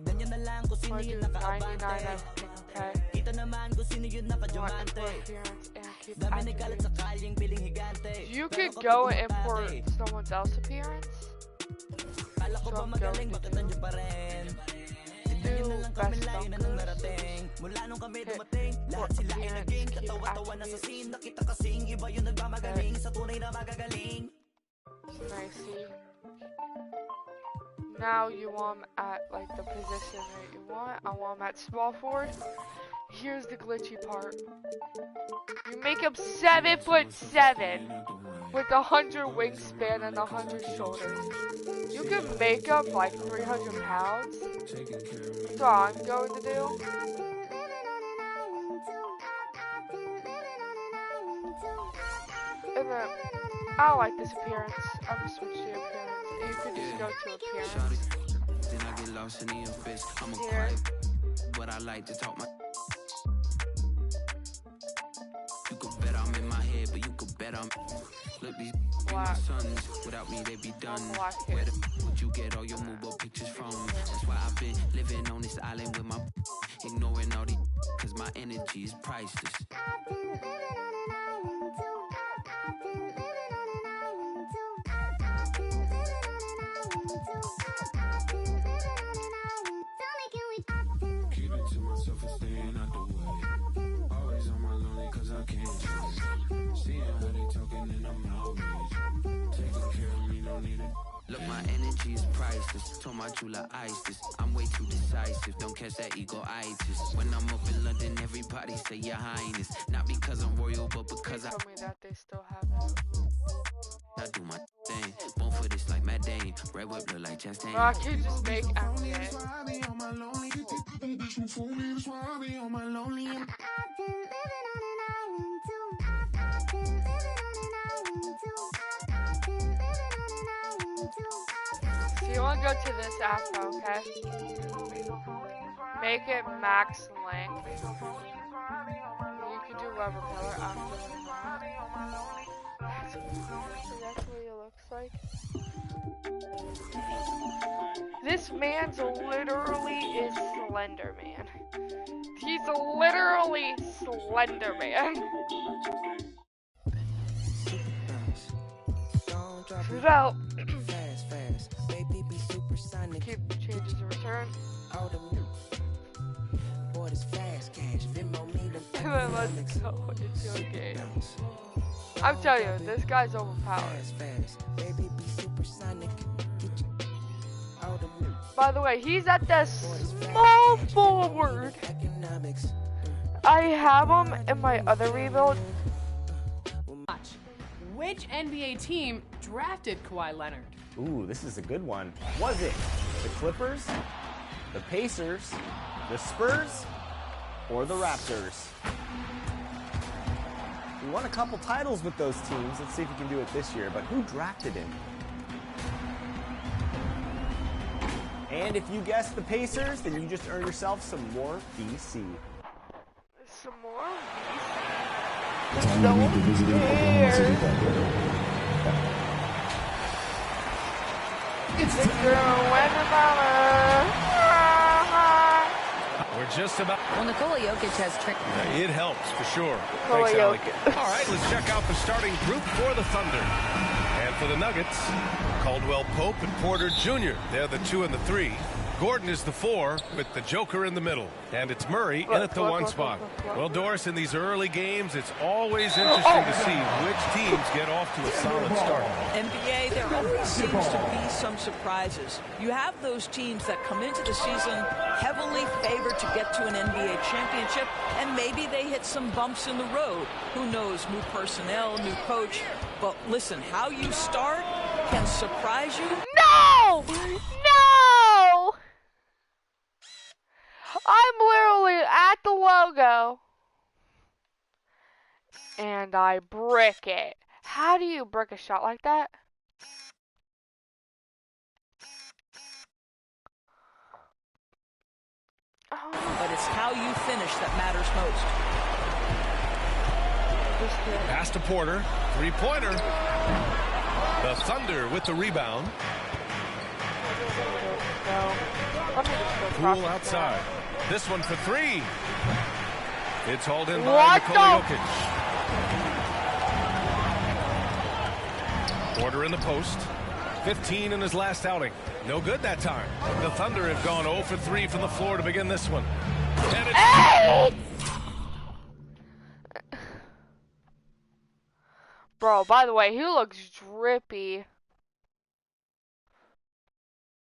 99 okay? You could go and import someone else's appearance. So I'm going to do best dunkers. For appearance, keep Nicey. Now you want him at like the position that you want. I want him at small forward. Here's the glitchy part. You make him 7'7" with 100 wingspan and 100 shoulders. You can make him like 300 pounds. That's what I'm going to do. And then, I don't like this appearance. I'm gonna switch to appearance. You could just go to appearance. Then I get lost in the abyss. I'm a quiet, but I like to talk my. You could bet I'm in my head, but you could bet I'm. Look, these be my sons. Without me, they be done. Where the would you get all your mobile pictures from? That's why I've been living on this island with my. Ignoring all these, cause my energy is priceless. Look, my energy is priceless. Told my jeweler ice this. I'm way too decisive. Don't catch that ego-itis. When I'm up in London, everybody say your highness. Not because I'm royal, but because I. Tell me that they still have that. I do my thing. Born for this like Matt Dane. Red whip look like Chastain. I can just make NBA. So you want to go to this after, okay? Make it max length. You can do rubber color after. That's what it looks like. This man's literally is Slender Man. He's literally Slender Man. So, keep changes to return. And then let's go into a game. I'm telling you, this guy's overpowered. By the way, he's at the small forward. I have him in my other rebuild. Which NBA team drafted Kawhi Leonard? Ooh, this is a good one. Was it the Clippers, the Pacers, the Spurs, or the Raptors? He won a couple titles with those teams. Let's see if he can do it this year. But who drafted him? And if you guessed the Pacers, then you just earned yourself some more VC. Some more VC? No one cares. It's the girl We're just about. Well, Nikola Jokic has tricked. It helps for sure. Nikola Thanks, Alec. Jokic. All right, let's check out the starting group for the Thunder. And for the Nuggets, Caldwell Pope and Porter Jr. They're the 2 and the 3. Gordon is the 4 with the Joker in the middle. And it's Murray in at the 1 spot. Well, Doris, in these early games, it's always interesting to see which teams get off to a solid start. NBA, there always seems to be some surprises. You have those teams that come into the season heavily favored to get to an NBA championship, and maybe they hit some bumps in the road. Who knows, new personnel, new coach. But listen, how you start can surprise you. No! No! I'm literally at the logo. And I brick it. How do you brick a shot like that? Oh. But it's how you finish that matters most. Pass to Porter. 3-pointer. The Thunder with the rebound. Poole outside. This one for 3. It's hauled in by Nikola Jokic. Porter in the post. 15 in his last outing. No good that time. The Thunder have gone 0 for 3 from the floor to begin this one. And it's Bro, by the way, he looks drippy.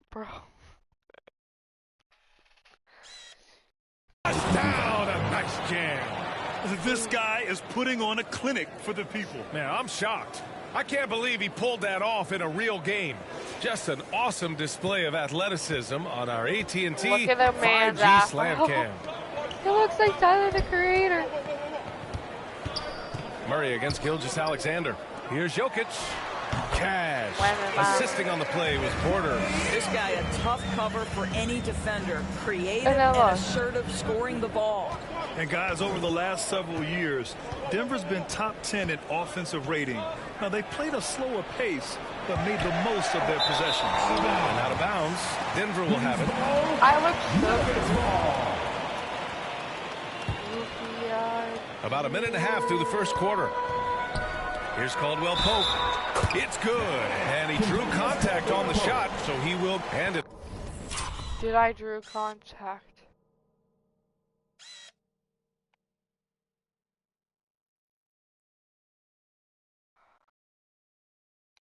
Bro. Down, a nice jam. This guy is putting on a clinic for the people. Man, I'm shocked. I can't believe he pulled that off in a real game. Just an awesome display of athleticism on our AT&T 5G Slam Cam. He looks like Tyler, the Creator. Murray against Gilgeous-Alexander. Here's Jokic. Cash. Assisting on the play was Porter. This guy a tough cover for any defender. Creative and assertive scoring the ball. And guys, over the last several years, Denver's been top 10 in offensive rating. Now, they played a slower pace, but made the most of their possessions. And out of bounds. Denver will have it. I look About a minute and a half through the first quarter. Here's Caldwell Pope. It's good. And he drew contact on the shot, so he will hand it. Did I drew contact?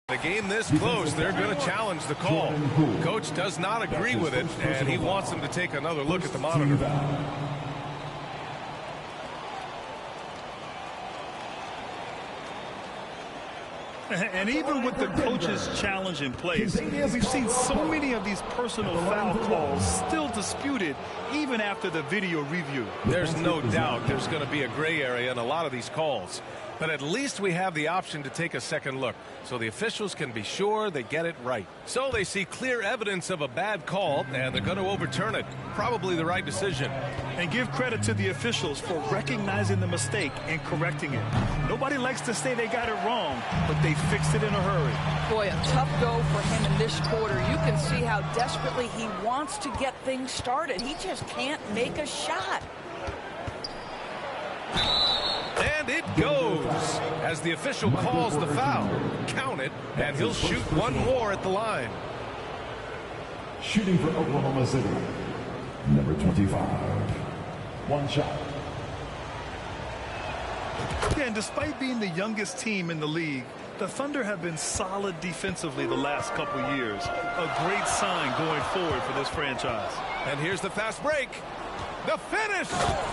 The game this close, they're going to challenge the call. Coach does not agree with it, and he wants them to take another look at the monitor. And even with the coach's challenge in place, we've seen so many of these personal foul calls still disputed even after the video review. There's no doubt there's going to be a gray area in a lot of these calls. But at least we have the option to take a second look, so the officials can be sure they get it right. So they see clear evidence of a bad call, and they're going to overturn it. Probably the right decision. And give credit to the officials for recognizing the mistake and correcting it. Nobody likes to say they got it wrong, but they fixed it in a hurry. Boy, a tough go for him in this quarter. You can see how desperately he wants to get things started. He just can't make a shot. And it goes as the official calls the foul. Count it, and he'll shoot one more at the line. Shooting for Oklahoma City, number 25. One shot. Yeah, and despite being the youngest team in the league, the Thunder have been solid defensively the last couple years. A great sign going forward for this franchise. And here's the fast break. The finish!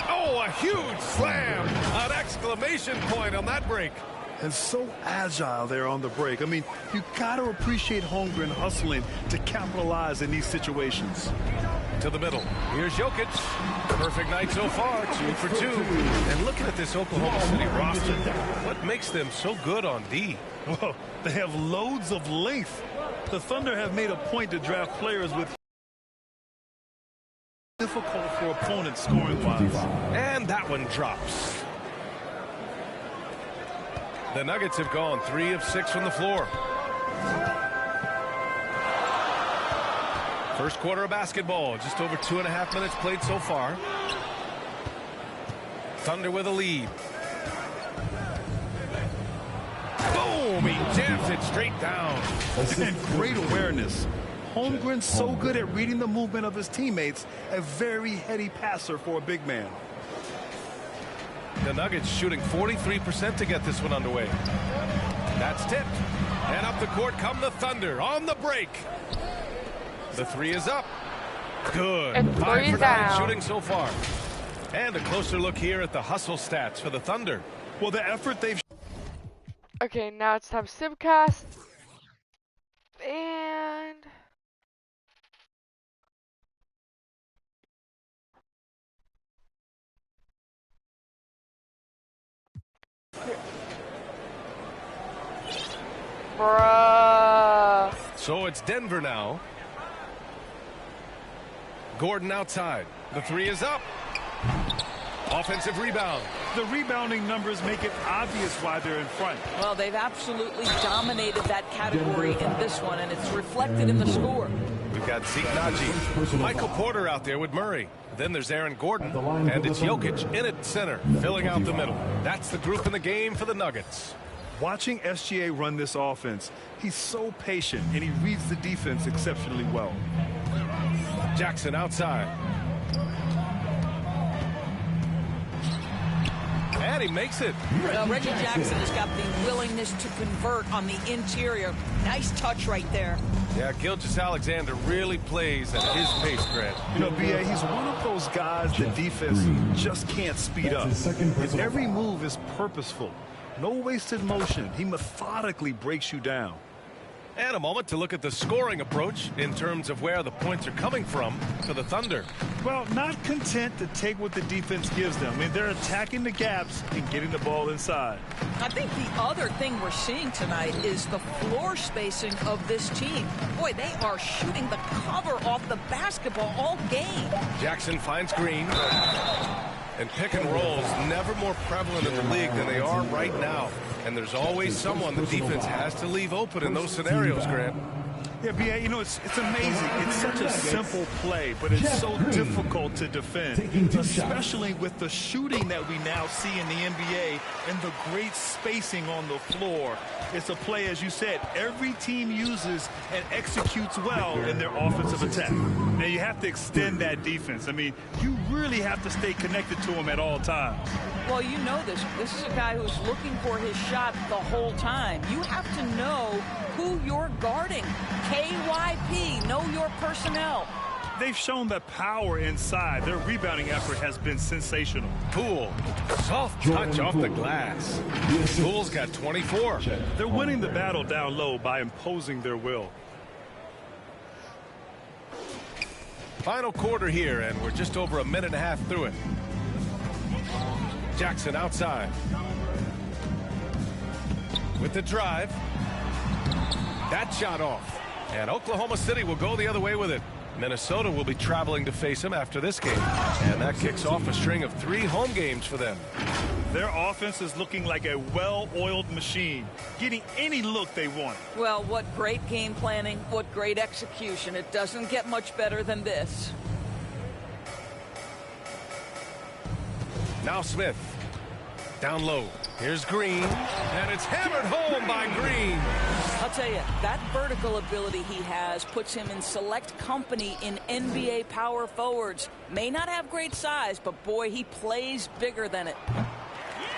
Oh, a huge slam! An exclamation point on that break. And so agile there on the break. I mean, you got to appreciate hunger and hustling to capitalize in these situations. to the middle. Here's Jokic. Perfect night so far, 2 for 2. And looking at this Oklahoma City roster, what makes them so good on D? Well, they have loads of length. The Thunder have made a point to draft players with difficult for opponents scoring-wise. And that one drops. The Nuggets have gone 3 of 6 from the floor. First quarter of basketball, just over 2.5 minutes played so far. Thunder with a lead. Boom! He jams it straight down. And great awareness. Holmgren's so good at reading the movement of his teammates, a very heady passer for a big man. The Nuggets shooting 43% to get this one underway. That's tipped. And up the court come the Thunder on the break. The 3 is up. Good. 5 for 9 shooting so far. And a closer look here at the hustle stats for the Thunder. Well, the effort they've... Okay, now it's time Simcast. And... Bruh. So it's Denver now. Gordon outside. The 3 is up. Offensive rebound. The rebounding numbers make it obvious why they're in front. Well, they've absolutely dominated that category in this one, and it's reflected in the score. We've got Zeke Naji, Michael Porter out there with Murray. Then there's Aaron Gordon, and it's Jokic in at center, filling out the middle. That's the group in the game for the Nuggets. Watching SGA run this offense, he's so patient, and he reads the defense exceptionally well. Jackson outside. And he makes it. Reggie Jackson has got the willingness to convert on the interior. Nice touch right there. Yeah, Gilgeous-Alexander really plays at his pace, Grant. You know, B.A., he's one of those guys the defense just can't speed up. And every move is purposeful. No wasted motion. He methodically breaks you down. And a moment to look at the scoring approach in terms of where the points are coming from for the Thunder. Well, not content to take what the defense gives them. I mean, they're attacking the gaps and getting the ball inside. I think the other thing we're seeing tonight is the floor spacing of this team. Boy, they are shooting the cover off the basketball all game. Jackson finds Green. And pick and rolls never more prevalent in the league than they are right now. And there's always someone the defense has to leave open in those scenarios, Grant. Yeah, B.A., you know, it's amazing. It's such a simple play, but it's so difficult to defend, especially with the shooting that we now see in the NBA and the great spacing on the floor. It's a play, as you said, every team uses and executes well in their offensive attack. Now, you have to extend that defense. I mean, you really have to stay connected to him at all times. Well, you know this. This is a guy who's looking for his shot the whole time. You have to know who you're guarding. KYP, know your personnel. They've shown the power inside. Their rebounding effort has been sensational. Poole, soft touch off the glass. Poole's got 24. They're winning the battle down low by imposing their will. Final quarter here, and we're just over a minute and a half through it. Jackson outside. With the drive. That shot off. And Oklahoma City will go the other way with it. Minnesota will be traveling to face him after this game. And that kicks off a string of 3 home games for them. Their offense is looking like a well-oiled machine, getting any look they want. Well, what great game planning, what great execution. It doesn't get much better than this. Now Smith. Down low. Here's Green. And it's hammered home by Green. I'll tell you, that vertical ability he has puts him in select company in NBA power forwards. May not have great size, but boy, he plays bigger than it.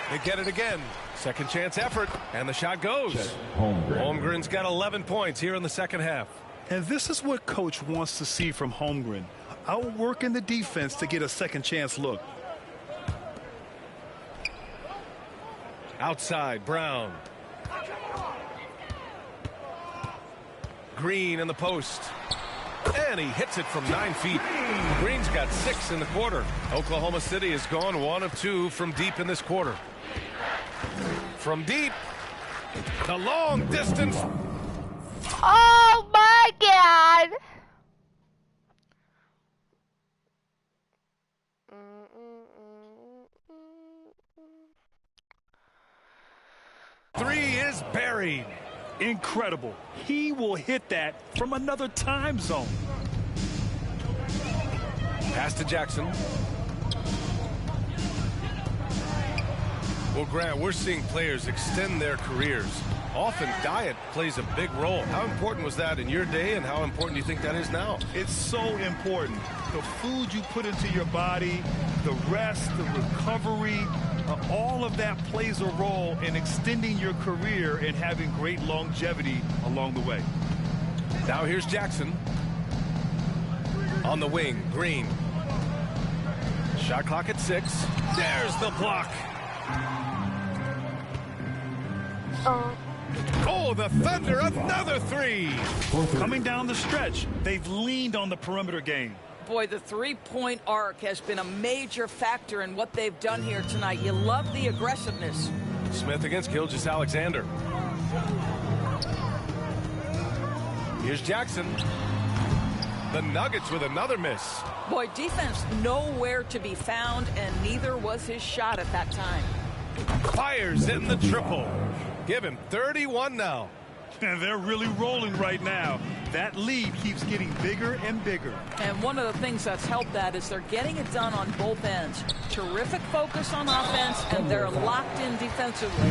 They get it again. Second chance effort. And the shot goes. Holmgren's got 11 points here in the second half. And this is what Coach wants to see from Holmgren. Outworking the defense to get a second chance look. Outside, Brown. Green in the post. And he hits it from 9 feet. Green's got 6 in the quarter. Oklahoma City has gone 1 of 2 from deep in this quarter. From deep, the long distance. Oh my God! Three is buried. Incredible. He will hit that from another time zone. Pass to Jackson. Well, Grant, we're seeing players extend their careers. Often diet plays a big role. How important was that in your day, and how important do you think that is now? It's so important. The food you put into your body, the rest, the recovery, all of that plays a role in extending your career and having great longevity along the way. Now here's Jackson. On the wing, Green. Shot clock at 6. There's the block. Oh, the Thunder, another 3. Coming down the stretch, they've leaned on the perimeter game. Boy, the three-point arc has been a major factor in what they've done here tonight. You love the aggressiveness. Smith against Gilgeous-Alexander. Here's Jackson. The Nuggets with another miss. Boy, defense nowhere to be found, and neither was his shot at that time. Fires in the triple. Give him 31 now. And they're really rolling right now. That lead keeps getting bigger and bigger. And one of the things that's helped that is they're getting it done on both ends. Terrific focus on offense, and they're locked in defensively.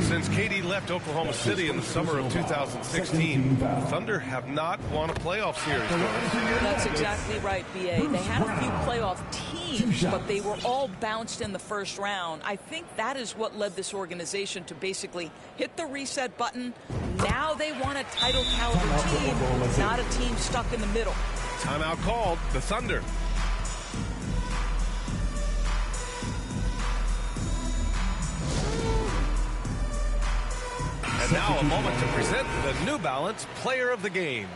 Since KD left Oklahoma City in the summer of 2016, Thunder have not won a playoff series. That's exactly right, B.A. They had a few playoff teams, but they were all bounced in the first round. I think that is what led this organization to basically hit the reset button. Now they want a title caliber team, not a team stuck in the middle. Timeout called, the Thunder. And now a moment to present the New Balance Player of the Game.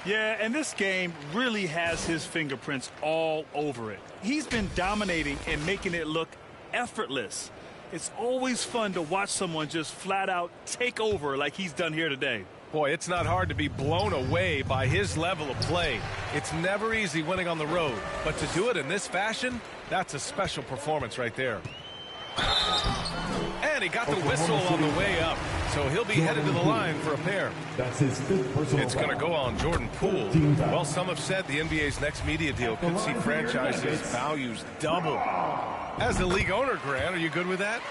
Yeah, and this game really has his fingerprints all over it. He's been dominating and making it look effortless. It's always fun to watch someone just flat out take over like he's done here today. Boy, it's not hard to be blown away by his level of play. It's never easy winning on the road, but to do it in this fashion, that's a special performance right there. And he got the whistle on the way up, so he'll be headed to the line for a pair. That's his 5th personal It's going to go on Jordan Poole. Well, some have said the NBA's next media deal could see franchises' values double. As a league owner, Grant, are you good with that?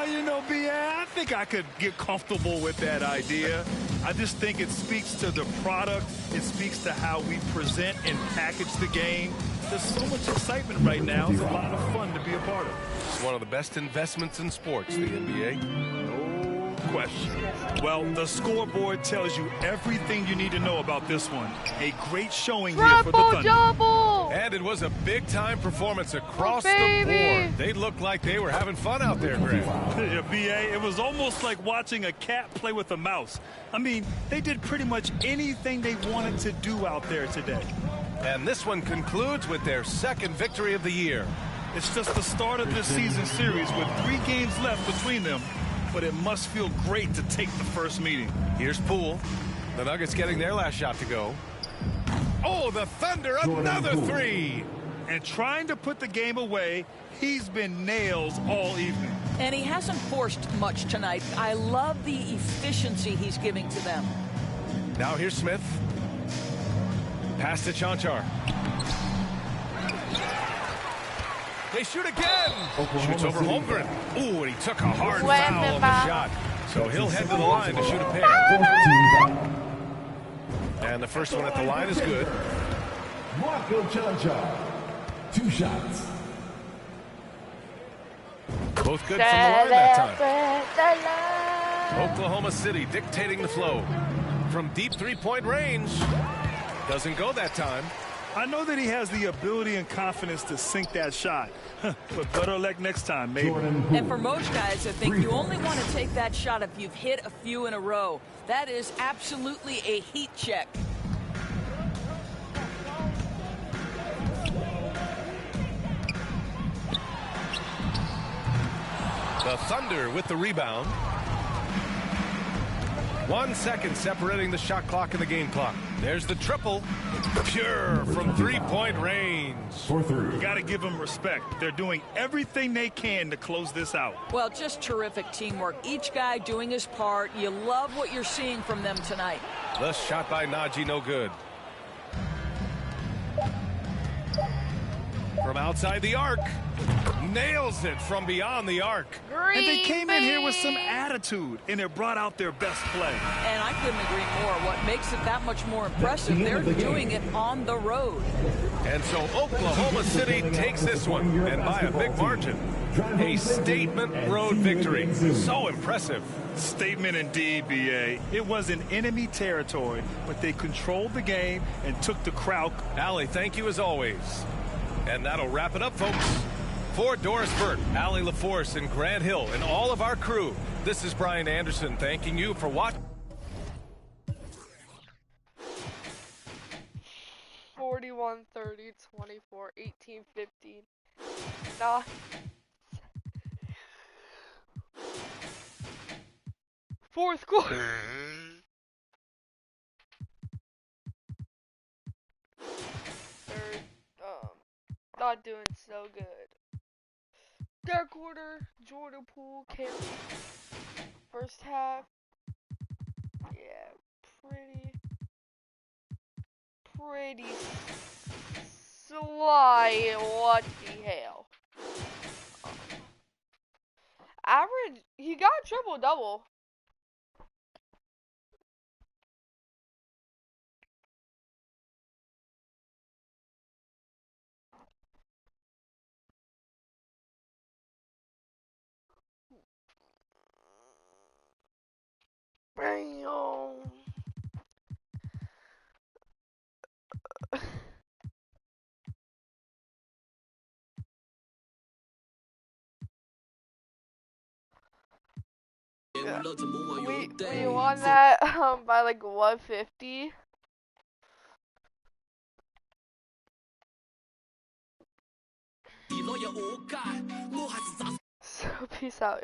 You know, B.A., I think I could get comfortable with that idea. I just think it speaks to the product. It speaks to how we present and package the game. There's so much excitement right now. It's a lot of fun to be a part of. It's one of the best investments in sports, the NBA. No question. Well, the scoreboard tells you everything you need to know about this one. A great showing here for the Thunder. Double! And it was a big-time performance across the board. They looked like they were having fun out there, Grant. Yeah, B.A., it was almost like watching a cat play with a mouse. I mean, they did pretty much anything they wanted to do out there today. And this one concludes with their 2nd victory of the year. It's just the start of this season series with 3 games left between them, but it must feel great to take the first meeting. Here's Poole. The Nuggets getting their last shot to go. Oh, the Thunder, another 3. And trying to put the game away, he's been nails all evening. And he hasn't forced much tonight. I love the efficiency he's giving to them. Now here's Smith. Pass to Chanchar. They shoot again. Shoots over Holmgren. Ooh, and he took a hard foul on the shot. So he'll head to the line to shoot a pair. And the first one at the line is good. Marco Chanchar, 2 shots. Both good from the line that time. Oklahoma City dictating the flow. From deep 3-point range. Doesn't go that time. I know that he has the ability and confidence to sink that shot. But better luck next time, maybe. And for most guys, I think you only want to take that shot if you've hit a few in a row. That is absolutely a heat check. The Thunder with the rebound. 1 second separating the shot clock and the game clock. There's the triple. Pure from three-point range. Got to give them respect. They're doing everything they can to close this out. Well, just terrific teamwork. Each guy doing his part. You love what you're seeing from them tonight. The shot by Naji, no good. From outside the arc. Nails it from beyond the arc. And they came in here with some attitude, and it brought out their best play. And I couldn't agree more. What makes it that much more impressive, they're doing it on the road. And so Oklahoma City takes this one, and by a big margin. A statement road victory. So impressive. Statement indeed, B.A. It was in enemy territory, but they controlled the game and took the crowd. Allie, thank you as always. And that'll wrap it up, folks. For Doris Burke, Allie LaForce, and Grant Hill, and all of our crew, this is Brian Anderson thanking you for watching. 41, 30, 24, 18, 15. Nah. Fourth quarter. Third, not doing so good. Third quarter, Jordan Poole came. First half, yeah, pretty sly. What the hell? Average, he got a triple-double. Bam. We won that by like 150. So peace out.